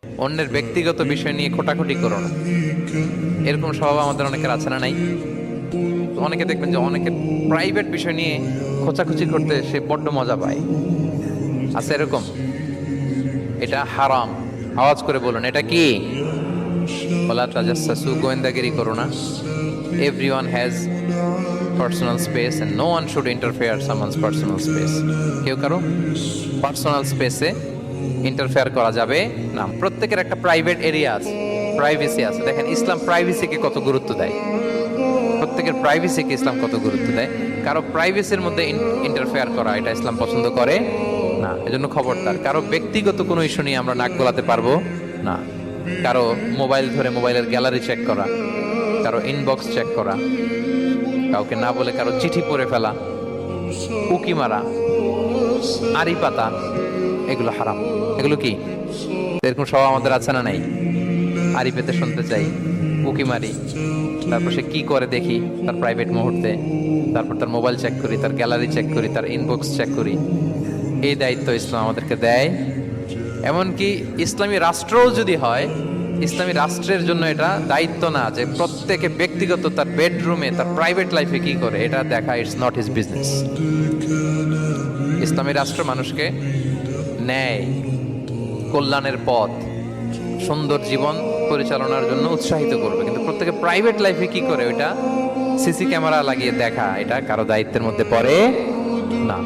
অন্যের ব্যক্তিগত বিষয় নিয়ে খোটাখুটি করো না, এরকম স্বভাব আমাদের অনেকের আছে না নাই? অনেকে দেখবেন যে অনেকের প্রাইভেট বিষয় নিয়ে খোঁচাখুচি করতে সে বড্ড মজা পায়। আছে এরকম? এটা হারাম। আওয়াজ করে বলুন, এটা কি? ওয়ালা তাজাসসু, গোয়েন্দাগিরি করো না। Everyone has personal space and no one should interfere someone's personal space. কেউ কারো পার্সোনাল স্পেসে ইন্টারফেয়ার করা যাবে না। প্রত্যেকের একটা প্রাইভেট এরিয়া আছে, প্রাইভেসি আছে। দেখেন ইসলাম প্রাইভেসিকে কত গুরুত্ব দেয়। প্রত্যেকের প্রাইভেসিকে ইসলাম কত গুরুত্ব দেয়। কারো প্রাইভেসির মধ্যে ইন্টারফেয়ার করা এটা ইসলাম পছন্দ করে না। এজন্য খবরদার, কারো ব্যক্তিগত কোনো ইস্যু নিয়ে আমরা নাক গলাতে পারবো না। কারো মোবাইল ধরে মোবাইলের গ্যালারি চেক করা, কারো ইনবক্স চেক করা, কাউকে না বলে কারো চিঠি পড়ে ফেলা, উকি মারা, আড়ি পাতা, এগুলো হারাম। এগুলো কি? এরকম সব আমাদের আছে না নাই? আড়ি পেতে শুনতে চাই, উকি মারি, তারপর সে কি করে দেখি তার প্রাইভেট মুহূর্তে, তারপর তার মোবাইল চেক করি, তার গ্যালারি চেক করি, তার ইনবক্স চেক করি। এই দায়িত্ব ইসলাম আমাদেরকে দেয়। এমনকি ইসলামী রাষ্ট্রও যদি হয়, ইসলামী রাষ্ট্রের জন্য এটা দায়িত্ব না যে প্রত্যেকে ব্যক্তিগত তার বেডরুমে তার প্রাইভেট লাইফে কি করে এটা দেখা। It's not his business. ইসলামী রাষ্ট্র মানুষকে ন্যায়, কল্যাণের পথ, সুন্দর জীবন পরিচালনার জন্য উৎসাহিত করবে, কিন্তু প্রত্যেকে প্রাইভেট লাইফে কি করে ওইটা সিসি ক্যামেরা লাগিয়ে দেখা, এটা কারো দায়িত্বের মধ্যে পড়ে না।